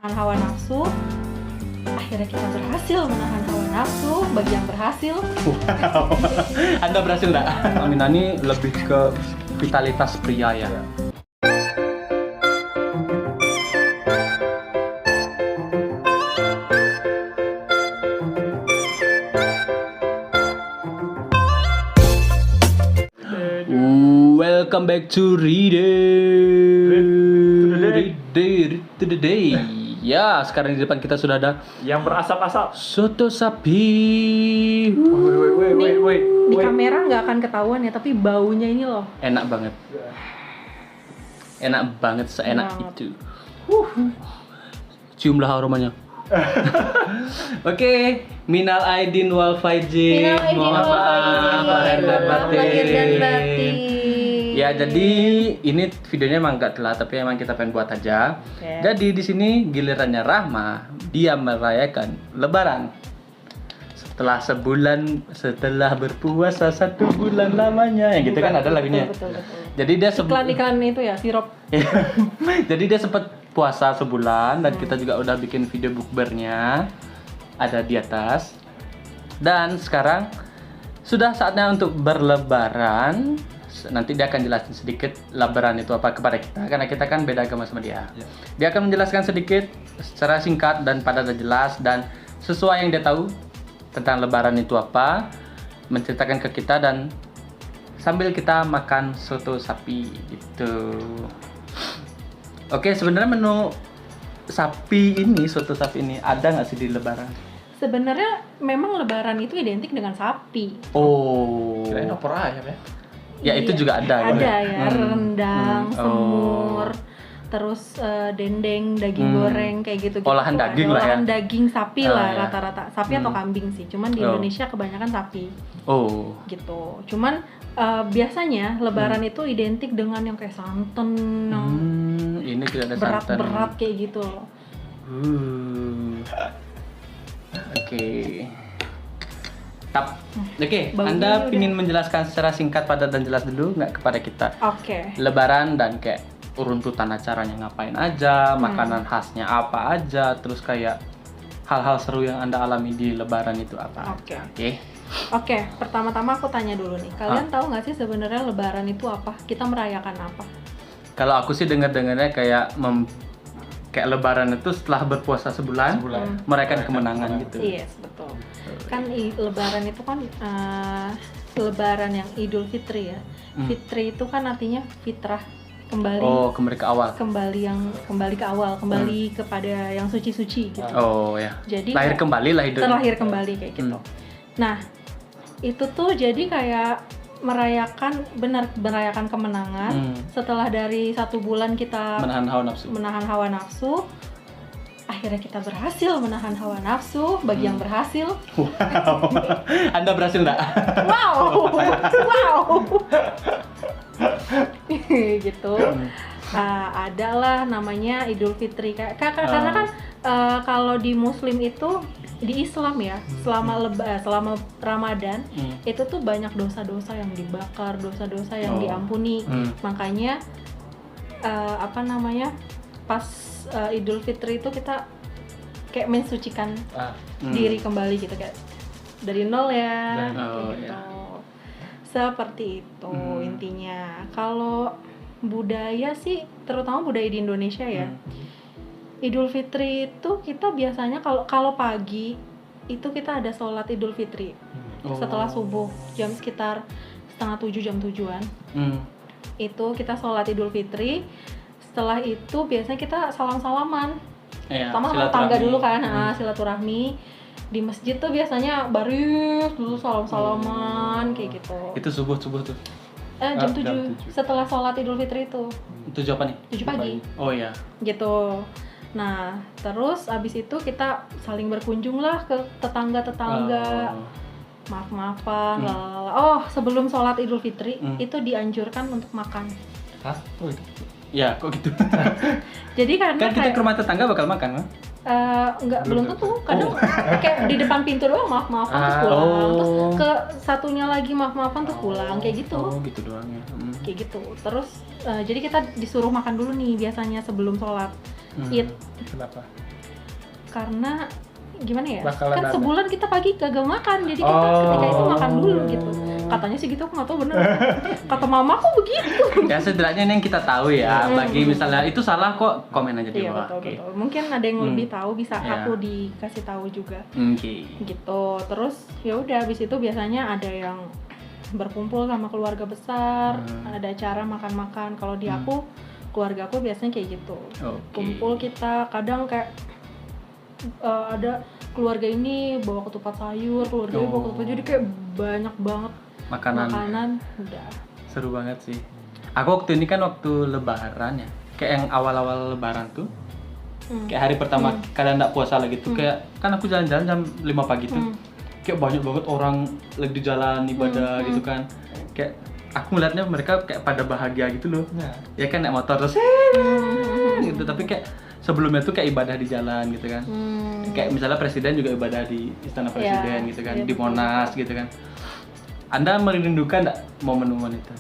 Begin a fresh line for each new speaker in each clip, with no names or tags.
menahan hawa nafsu, akhirnya kita berhasil menahan hawa nafsu. Bagi yang berhasil,
Wow. Anda berhasil nggak? Aminah ini lebih ke vitalitas pria ya. Welcome back to Read to the day. Ya, sekarang di depan kita sudah ada
Yang berasap-asap.
soto sapi.
Wait.
di kamera nggak akan ketahuan ya, tapi baunya ini loh.
Enak banget. Enak banget, seenak
Banget.
itu. Ciumlah aromanya. Oke, minal aidin wal faizin.
Minal aidin
Mohon
wal
maaf lahir dan
faizin. Lahir dan
batin.
batin.
Ya, jadi ini videonya emang gak telat, tapi emang kita pengen buat aja.
Oke.
Jadi di sini gilirannya Rahma, dia merayakan Lebaran. Setelah berpuasa 1 bulan lamanya, ya gitu kan ada lagunya.
Betul.
Jadi dia
Iklan itu ya, sirup.
Jadi dia sempat puasa sebulan dan kita juga udah bikin video bukbernya ada di atas. Dan sekarang sudah saatnya untuk berlebaran. Nanti dia akan jelasin sedikit lebaran itu apa kepada kita karena kita kan beda agama sama dia. Dia akan menjelaskan sedikit secara singkat dan padat dan jelas dan sesuai yang dia tahu tentang lebaran itu apa, menceritakan ke kita dan sambil kita makan soto sapi gitu. Oke, sebenarnya menu sapi ini, soto sapi ini ada nggak sih di lebaran?
Sebenarnya memang lebaran itu identik dengan sapi.
Oh.
Kirain opor ayam ya.
Ya itu juga ada.
Ada
gitu.
ya, rendang,
Oh.
semur, terus dendeng, daging goreng kayak gitu.
Olahan daging lah ya.
Olahan daging sapi
Oh,
lah
ya.
rata-rata. Sapi atau kambing sih. Cuman di
Oh.
Indonesia kebanyakan sapi
Oh.
gitu. Cuman biasanya lebaran itu identik dengan yang kayak santan, yang
Ini tidak ada santan.
berat-berat kayak gitu loh.
Oke. Oke,
Baunya
Anda
udah.
ingin menjelaskan secara singkat, padat dan jelas dulu nggak kepada kita
Oke.
Lebaran dan kayak runtutan acaranya ngapain aja, makanan khasnya apa aja, terus kayak hal-hal seru yang Anda alami di Lebaran itu apa?
Oke.
Oke.
Oke, pertama-tama aku tanya dulu nih. Kalian tahu nggak sih sebenarnya lebaran itu apa? Kita merayakan apa?
Kalau aku sih dengar-dengarnya kayak kayak Lebaran itu setelah berpuasa sebulan. Merayakan kemenangan gitu.
Yes, betul. Kan lebaran itu kan lebaran yang Idul Fitri ya. Fitri itu kan artinya fitrah, kembali
Oh, kembali ke awal.
kembali ke awal, kembali kepada yang suci-suci gitu.
Oh ya.
Jadi
Lahir
kayak
kembali lah hidup.
terlahir kembali kayak gitu. Nah, itu tuh jadi kayak merayakan kemenangan setelah dari 1 bulan kita
Menahan hawa nafsu.
akhirnya kita berhasil menahan hawa nafsu. Bagi yang berhasil,
Wow. Anda berhasil nggak?
wow. Gitu. Adalah namanya Idul Fitri karena kan kalau di Muslim itu, di Islam ya, selama Ramadan itu tuh banyak dosa-dosa yang dibakar, dosa-dosa yang diampuni. Makanya pas Idul Fitri itu kita kayak mensucikan diri kembali gitu, kayak dari nol ya.
Oh,
gitu.
ya.
Seperti itu intinya. Kalau budaya sih, terutama budaya di Indonesia ya, Idul Fitri itu kita biasanya kalau pagi itu kita ada sholat Idul Fitri setelah subuh jam sekitar 6:30 jam 7-an. Itu kita sholat Idul Fitri. Setelah itu biasanya kita salam-salaman. Pertama sama tetangga dulu kan, silaturahmi. Di masjid tuh biasanya baris dulu, salam-salaman kayak gitu.
Itu subuh tuh.
Jam 7 setelah sholat Idul Fitri itu.
7 apa nih?
7 pagi.
Oh ya.
Gitu. Nah, terus abis itu kita saling berkunjung lah ke tetangga-tetangga. Maaf-maafan, lalala. Oh, sebelum sholat Idul Fitri itu dianjurkan untuk makan.
Hah? Oh itu. Ya, kok gitu?
Jadi karena
Kan kita ke rumah tetangga bakal makan, kan?
Enggak, belum tentu. Kadang kayak di depan pintu doang maaf-maafan terus pulang. Terus ke satunya lagi maaf-maafan terus pulang, kayak gitu.
Oh, gitu doang ya.
Kayak gitu. Terus jadi kita disuruh makan dulu nih biasanya sebelum sholat. Id.
Kenapa?
Karena gimana ya?
Bakalan
Kan
ada.
sebulan kita pagi kagak makan, jadi kita ketika itu makan dulu gitu. Katanya sih gitu, aku nggak tahu bener. Kata mamaku begitu.
Ya setidaknya ini yang kita tahu ya. Bagi misalnya itu salah kok komen aja di
Iya
bawah.
betul
Oke.
betul. Mungkin ada yang lebih tahu, bisa
Iya.
aku dikasih tahu juga.
Oke.
Gitu. Terus ya udah habis itu biasanya ada yang berkumpul sama keluarga besar, ada acara makan-makan. Kalau di aku, keluarga aku biasanya kayak gitu.
Oke.
Kumpul kita, kadang kayak ada keluarga ini bawa ketupat sayur, keluarga ini bawa ketupat, jadi kayak banyak banget makanan. Udah.
Seru banget sih. Aku waktu ini kan waktu lebaran ya. Kayak yang awal-awal lebaran tuh. Kayak hari pertama kalian nggak puasa lagi tuh, kayak kan aku jalan-jalan jam 5 pagi tuh. Kayak banyak banget orang lagi di jalan ibadah gitu kan. Kayak aku ngeliatnya mereka kayak pada bahagia gitu loh. Ya kan naik motor terus gitu, tapi kayak sebelumnya tuh kayak ibadah di jalan gitu kan. Kayak misalnya presiden juga ibadah di istana presiden gitu kan,
iya,
di Monas gitu kan. Anda merindukan nggak momen-momen itu?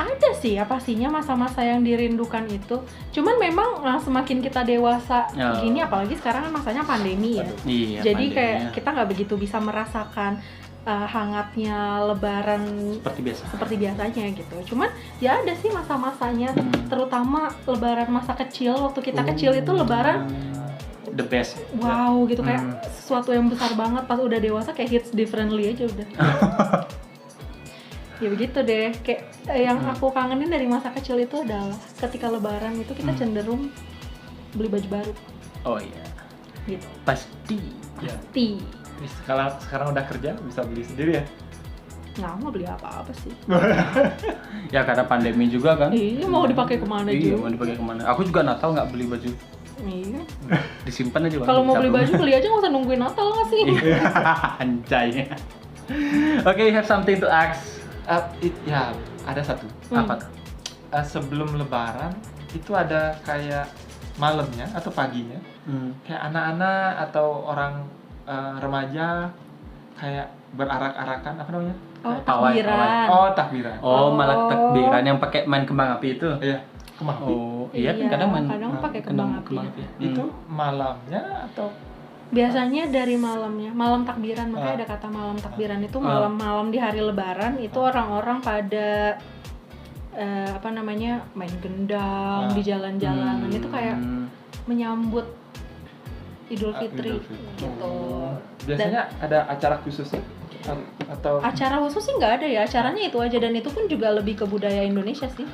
Ada sih ya pastinya masa-masa yang dirindukan itu. Cuman memang semakin kita dewasa gini, apalagi sekarang kan masanya pandemi ya.
Iya,
Jadi
pandemi
kayak
ya.
kita nggak begitu bisa merasakan hangatnya lebaran seperti biasanya gitu. Cuman ya ada sih masa-masanya, terutama lebaran masa kecil. Waktu kita kecil itu lebaran
the best.
wow gitu, kayak sesuatu yang besar banget. Pas udah dewasa kayak hits differently aja udah. Ya begitu deh, kayak yang aku kangenin dari masa kecil itu adalah ketika lebaran itu kita cenderung beli baju baru
Oh iya,
gitu.
pasti.
Ya.
Pasti.
Kalau sekarang udah kerja bisa beli sendiri ya.
Nggak mau beli apa-apa sih.
Ya karena pandemi juga kan.
Iya, mau dipakai kemana
Iya,
juga.
mau dipakai kemana? Aku juga Natal nggak beli baju,
Iya.
disimpan aja. Bang.
Kalau mau beli
Tabung.
baju beli aja, nggak usah nungguin Natal nggak sih?
Anjay. Oke, you have something to ask.
Ya ada satu.
Apa tuh?
Sebelum Lebaran itu ada kayak malamnya atau paginya, kayak anak-anak atau orang remaja kayak berarak-arakan, apa namanya?
Oh,
Pawai,
takbiran.
Oh, takbiran.
Oh, malah takbiran yang pakai main kembang api itu.
Iya, kemah api.
Oh, iya kan kadang main
pakai kembang api.
Itu malamnya atau
Biasanya dari malamnya, malam takbiran, makanya ada kata malam takbiran itu malam-malam di hari lebaran itu orang-orang pada apa namanya, main gendang di jalan-jalanan, itu kayak menyambut Idul Fitri gitu.
biasanya ada acara khususnya atau
Acara khusus sih nggak ada ya, acaranya itu aja, dan itu pun juga lebih ke budaya Indonesia sih.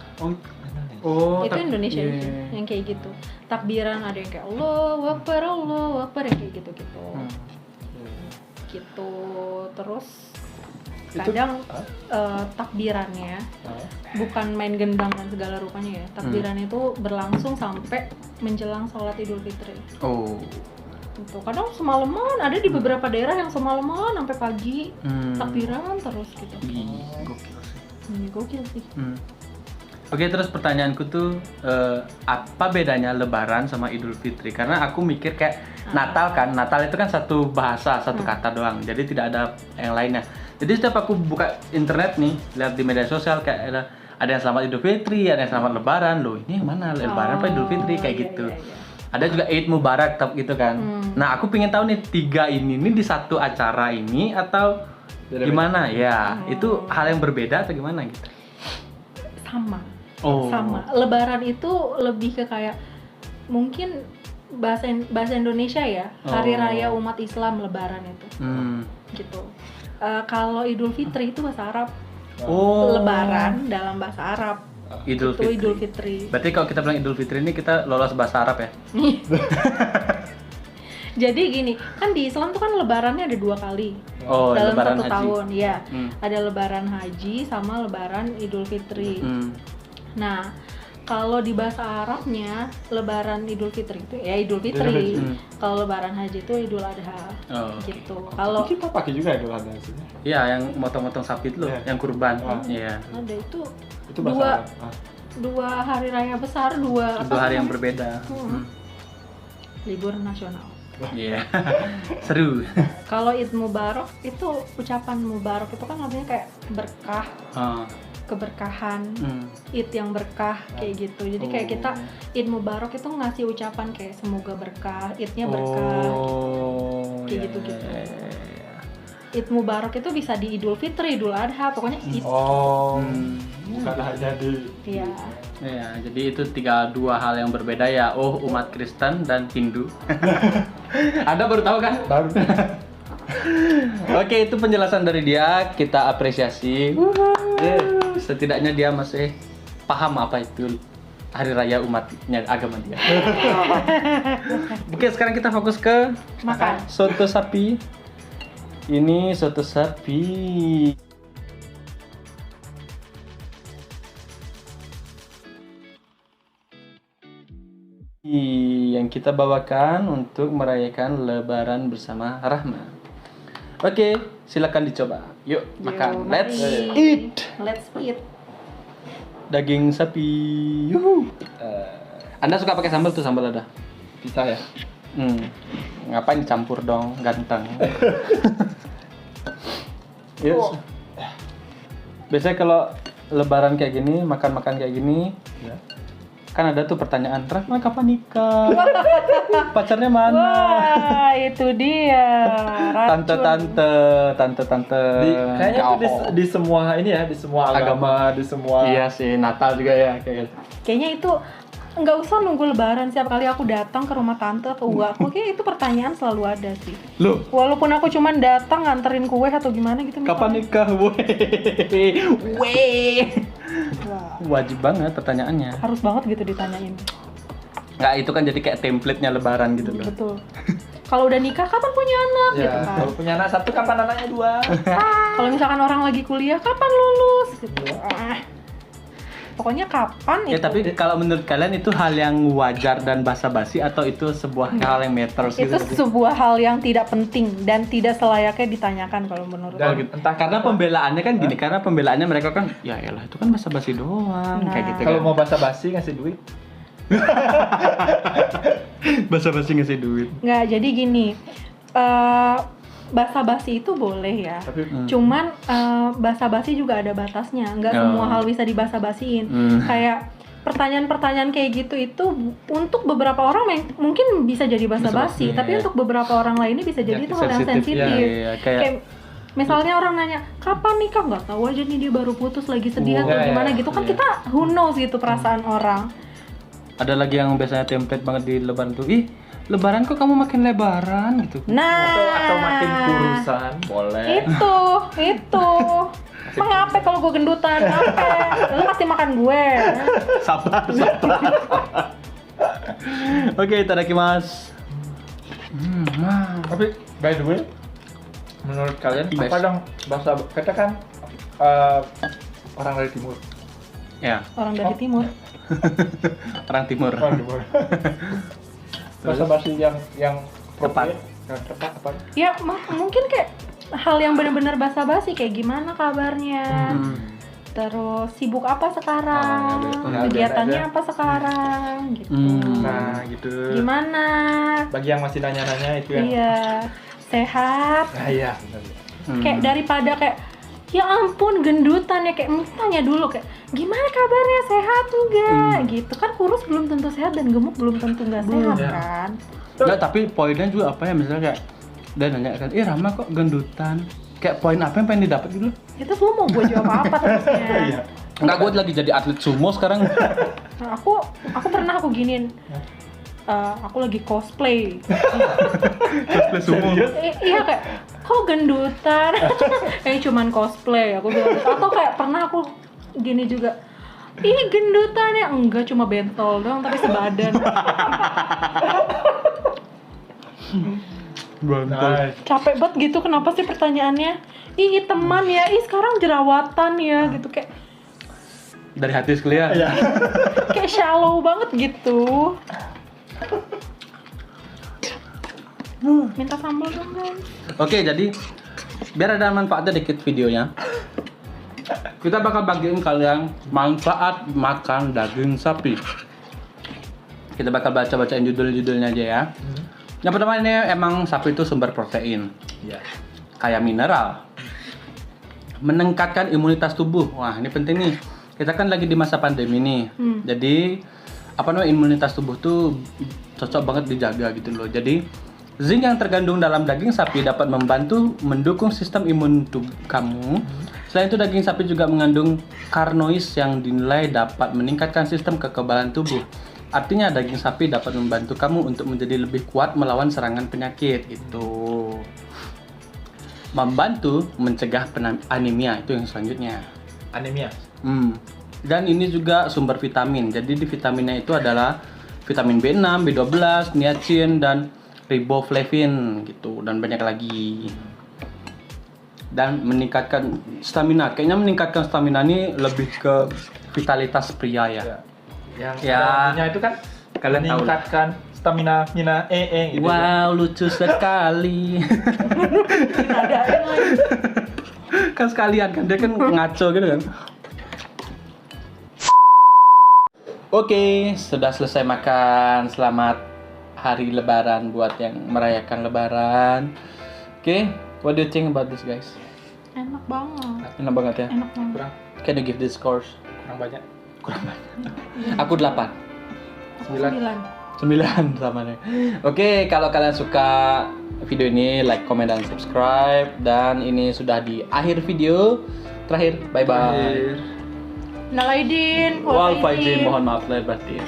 Oh,
Itu Indonesia aja yang kayak gitu. Takbiran ada yang kayak Allahu Akbar yang kayak gitu-gitu. Gitu. Terus kadang takbirannya bukan main gendang dan segala rupanya ya. Takbiran itu berlangsung sampai menjelang sholat Idul Fitri.
Oh.
Gitu. Kadang semalaman, ada di beberapa daerah yang semalaman sampai pagi takbiran terus gitu.
Gokil sih.
Gokil sih.
Oke, terus pertanyaanku tuh apa bedanya Lebaran sama Idul Fitri? Karena aku mikir kayak Natal kan, Natal itu kan satu bahasa, satu kata doang, jadi tidak ada yang lainnya. Jadi setiap aku buka internet nih, lihat di media sosial kayak ada yang selamat Idul Fitri, ada yang selamat Lebaran, loh ini yang mana, Lebaran apa Idul Fitri kayak gitu. Ada juga Eid Mubarak gitu kan. Nah aku pengen tahu nih tiga ini di satu acara ini atau gimana ya? Itu hal yang berbeda atau gimana gitu?
Sama.
Oh.
Sama. Lebaran itu lebih ke kayak mungkin bahasa Indonesia ya, hari raya umat Islam Lebaran itu. Gitu. Kalau Idul Fitri itu bahasa Arab.
Oh.
Lebaran dalam bahasa Arab.
Idul
Itu
Fitri.
Idul Fitri.
Berarti kalau kita bilang Idul Fitri ini kita lolos bahasa Arab ya?
Jadi gini, kan di Islam tuh kan lebarannya ada 2 kali
Oh,
dalam
Lebaran
satu
haji.
tahun, ya. Ada lebaran haji sama lebaran Idul Fitri. Nah, kalau di bahasa Arabnya lebaran Idul Fitri itu ya Idul Fitri. Kalau lebaran haji itu Idul Adha.
Oh,
Gitu. Kalau
kita pakai juga Idul Adha sih.
iya, yang motong-motong sapi itu loh,
Iya.
yang kurban. Iya.
ada itu
bahasa
dua hari raya besar, dua
Itu hari yang berbeda.
libur nasional.
Iya. Seru.
Kalau Id Mubarak itu ucapan Mubarak itu kan artinya kayak berkah. keberkahan, Id yang berkah kayak gitu. Jadi kayak kita Id Mubarak itu ngasih ucapan kayak semoga berkah, Idnya berkah, kayak gitu-gitu. Id Mubarak itu bisa di Idul Fitri, Idul Adha, pokoknya Id.
Bukan hanya di.
Iya.
Ya, jadi itu dua hal yang berbeda ya. Oh, umat Kristen dan Hindu. Anda baru tahu kan?
Baru.
Oke, itu penjelasan dari dia. Kita apresiasi. Setidaknya dia masih paham apa itu hari raya umatnya, agama dia. Oke, sekarang kita fokus ke
Makan.
soto sapi. Ini soto sapi. Yang kita bawakan untuk merayakan Lebaran bersama Rahma. Oke, silakan dicoba. Yuk, makan.
mari.
Let's eat.
Let's eat.
Daging sapi. Yuhu. Anda suka pakai sambal tuh, sambal ada?
Bisa ya.
Ngapain dicampur dong, ganteng. Yuk. Biasanya kalau Lebaran kayak gini, makan-makan kayak gini,
Ya.
kan ada tuh pertanyaan, Rahma kapan nikah? Pacarnya mana?
Wah, itu dia. Racun.
Tante.
Kayaknya
Oh.
itu di semua ini ya, di semua agama, di semua.
Iya sih, Natal juga ya kayak gitu.
Kayaknya itu nggak usah nunggu Lebaran. Setiap kali aku datang ke rumah tante atau uaku, kayak itu pertanyaan selalu ada sih.
Loh,
Walaupun aku cuman datang nganterin kue atau gimana gitu.
kapan nikah? Weh.
Wah,
Wajib banget pertanyaannya.
harus banget gitu ditanyain.
Nggak, itu kan jadi kayak template-nya Lebaran gitu loh.
Betul. Kalau udah nikah kapan punya anak
Ya,
gitu kan.
kalau punya anak satu kapan anaknya dua?
Kalau misalkan orang lagi kuliah kapan lulus gitu. Pokoknya kapan
Ya
itu.
tapi kalau menurut kalian itu hal yang wajar dan basa-basi atau itu sebuah hal yang matters
itu
gitu?
sebuah hal yang tidak penting dan tidak selayaknya ditanyakan kalau menurut
Dan
aku.
entah
Karena pembelaannya kan gini, karena pembelaannya mereka kan ya elah itu kan basa-basi doang
Nah.
kayak gitu
kalau
kan.
mau basa-basi ngasih duit.
Basa-basi ngasih duit.
Nggak, jadi gini, basa-basi itu boleh ya.
Tapi
Cuman basa-basi juga ada batasnya. Nggak
Oh.
semua hal bisa dibasa-basiin. Kayak pertanyaan-pertanyaan kayak gitu itu untuk beberapa orang mungkin bisa jadi basa-basi,
Basa-basi,
tapi
ya.
untuk beberapa orang lainnya bisa jadi itu hal yang sensitif.
Iya, kayak
Kayak misalnya orang nanya kapan nikah, nggak tahu aja nih dia baru putus lagi sedih atau
Iya,
gimana
iya,
gitu kan,
iya.
kita who knows gitu perasaan orang.
ada lagi yang biasanya template banget di Lebaran tuh. Ih, Lebaran kok kamu makin lebaran gitu.
Nah,
atau makin kurusan, boleh.
itu mengapa kalau gue gendutan, apa lu kasih makan gue.
Sabar. Oke, itadakimasu.
Tapi by the way, menurut kalian
Best.
apa dong bahasa kita kan orang dari timur.
Ya,
Orang dari timur.
orang timur.
Orang timur. Bahasa basi yang
Tepat.
Yang tepat apa?
Ya mungkin kayak hal yang benar-benar basa-basi kayak gimana kabarnya, terus sibuk apa sekarang,
Ya,
kegiatannya
biasa
apa sekarang gitu.
Nah, gitu.
Gimana?
Bagi yang masih nanya-nanya itu yang
Iya, sehat.
Nah, iya, benar.
Kayak daripada kayak ya ampun gendutan ya, kayak tanya dulu kayak gimana kabarnya, sehat enggak gitu kan. Kurus belum tentu sehat dan gemuk belum tentu nggak sehat
ya.
kan.
Enggak, tapi poinnya juga apa ya, misalnya kayak dia nanya kan, Rama kok gendutan? Kayak poin apa yang pengen didapat gitu?
Itu semua mau gue jawab apa terusnya.
Iya.
Enggak, gue lagi jadi atlet sumo sekarang.
Nah, aku pernah aku giniin. Aku lagi cosplay.
Atlet sumo.
Iya kayak kok gendutan. Cuman cosplay aku bilang gitu. Atau kayak pernah aku gini juga. Ih gendutan ya, enggak cuma bentol doang tapi sebadan.
Nice.
Capek banget gitu, kenapa sih pertanyaannya? Ih teman ya, ih sekarang jerawatan ya gitu, kayak
Dari hati sekalian.
Iya.
kayak shallow banget gitu. Minta sambal dong guys.
Oke, jadi biar ada manfaatnya dikit videonya. Kita bakal bagiin kalian manfaat makan daging sapi. Kita bakal baca-bacain judul-judulnya aja ya. Yang pertama ini emang sapi itu sumber protein,
Iya.
kayak mineral, meningkatkan imunitas tubuh. Wah, ini penting nih. Kita kan lagi di masa pandemi nih. Jadi imunitas tubuh tuh cocok banget dijaga gitu loh. Jadi zinc yang terkandung dalam daging sapi dapat membantu mendukung sistem imun tubuh kamu. Selain itu, daging sapi juga mengandung carnoids yang dinilai dapat meningkatkan sistem kekebalan tubuh. Artinya daging sapi dapat membantu kamu untuk menjadi lebih kuat melawan serangan penyakit gitu. Membantu mencegah anemia, itu yang selanjutnya.
Anemia.
Dan ini juga sumber vitamin. Jadi di vitaminnya itu adalah vitamin B6, B12, niacin dan riboflavin gitu, dan banyak lagi. Dan meningkatkan stamina. Kayaknya meningkatkan stamina ini lebih ke vitalitas pria ya.
Yang
Ya.
artinya itu kan
Kalian tahu lah.
meningkatkan stamina gitu.
Wow, lucu sekali. Kan sekalian kan, dia kan ngaco gitu kan. Oke, sudah selesai makan. Selamat hari Lebaran buat yang merayakan Lebaran. Oke, what do you think about this, guys?
Enak banget.
Enak banget ya.
Enak banget.
Kurang
Can you give this scores?
banyak.
Kurang banyak. Aku 8.
9.
9 sama nih. Oke, kalau kalian suka video ini, like, comment, dan subscribe. Dan ini sudah di akhir video. Terakhir, bye-bye.
Minal aidin,
Wal faizin, mohon maaf lahir batin.